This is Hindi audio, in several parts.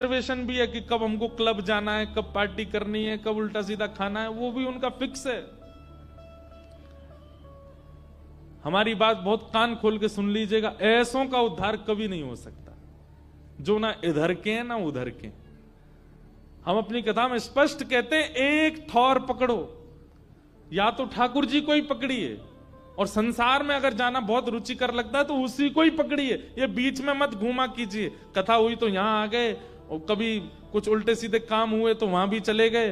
रिजर्वेशन भी है कि कब हमको क्लब जाना है, कब पार्टी करनी है, कब उल्टा सीधा खाना है, वो भी उनका फिक्स है। हमारी बात बहुत कान खोल के सुन लीजिएगा, ऐसों का उद्धार कभी नहीं हो सकता जो ना इधर के हैं ना उधर के। हम अपनी कथा में स्पष्ट कहते हैं, एक ठौर पकड़ो, या तो ठाकुर जी को ही पकड़िए, और संसार में अगर जाना बहुत रुचिकर लगता है तो उसी को ही पकड़िए, ये बीच में मत घूमा कीजिए। कथा हुई तो यहां आ गए, और कभी कुछ उल्टे सीधे काम हुए तो वहां भी चले गए।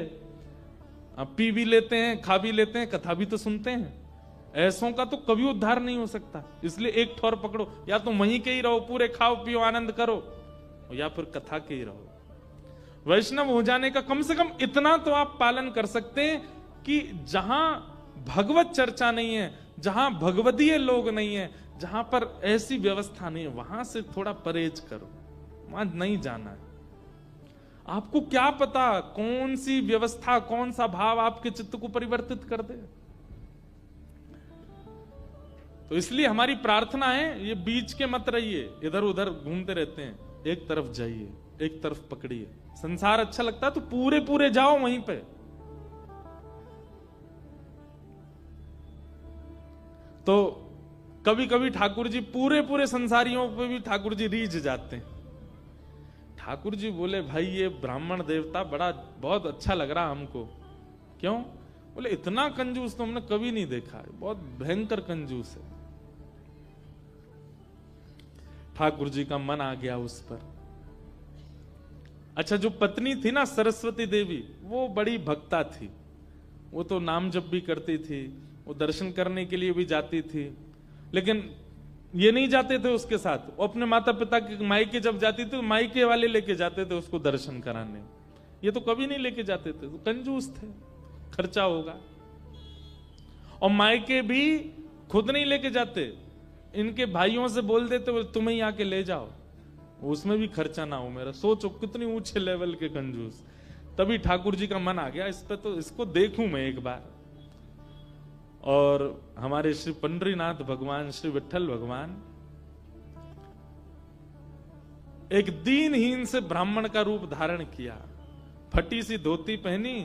अब पी भी लेते हैं, खा भी लेते हैं, कथा भी तो सुनते हैं। ऐसों का तो कभी उद्धार नहीं हो सकता। इसलिए एक ठौर पकड़ो, या तो वहीं के ही रहो, पूरे खाओ पियो आनंद करो, या फिर कथा के ही रहो। वैष्णव हो जाने का कम से कम इतना तो आप पालन कर सकते हैं कि जहां भगवत चर्चा नहीं है, जहां भगवदीय लोग नहीं है, जहां पर ऐसी व्यवस्था नहीं है, वहां से थोड़ा परहेज करो, वहां नहीं जाना है। आपको क्या पता कौन सी व्यवस्था, कौन सा भाव आपके चित्त को परिवर्तित कर दे। तो इसलिए हमारी प्रार्थना है, ये बीच के मत रहिए, इधर उधर घूमते रहते हैं, एक तरफ जाइए, एक तरफ पकड़िए। संसार अच्छा लगता है तो पूरे पूरे जाओ वहीं पे। तो कभी कभी ठाकुर जी पूरे पूरे संसारियों पे भी ठाकुर जी रीझ जाते हैं। ठाकुर जी बोले, भाई ये ब्राह्मण देवता बड़ा बहुत अच्छा लग रहा हमको। क्यों? बोले इतना कंजूस तो हमने कभी नहीं देखा है, बहुत भयंकर कंजूस है। ठाकुर जी का मन आ गया उस पर। अच्छा, जो पत्नी थी ना सरस्वती देवी, वो बड़ी भक्ता थी, वो तो नाम जप भी करती थी, वो दर्शन करने के लिए भी जाती थी, लेकिन ये नहीं जाते थे उसके साथ। वो अपने माता पिता के मायके जब जाती थी तो मायके वाले लेके जाते थे उसको दर्शन कराने, ये तो कभी नहीं लेके जाते थे, तो कंजूस थे, खर्चा होगा। और मायके भी खुद नहीं लेके जाते, इनके भाइयों से बोल देते बोले तुम्हें ही आके ले जाओ, उसमें भी खर्चा ना हो मेरा। सोचो कितनी ऊंचे लेवल के कंजूस। तभी ठाकुर जी का मन आ गया इस पे, तो इसको देखूं मैं एक बार। और हमारे श्री पंडरीनाथ भगवान, श्री विठल भगवान एक दीनहीन से ब्राह्मण का रूप धारण किया, फटी सी धोती पहनी,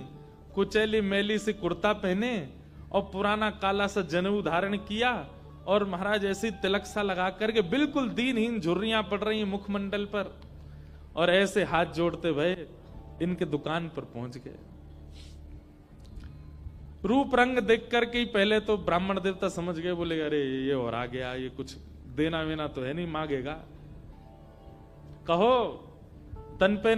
कुचैली मैली सी कुर्ता पहने, और पुराना काला सा जनेऊ धारण किया, और महाराज ऐसी तिलक सा लगा करके बिल्कुल दीनहीन, झुर्रियां पड़ रही मुखमंडल पर, और ऐसे हाथ जोड़ते भय इनके दुकान पर पहुंच गए। रूप रंग देख करके ही पहले तो ब्राह्मण देवता समझ गए, बोले अरे ये और आ गया, ये कुछ देना वेना तो है नहीं, मांगेगा, कहो तन पे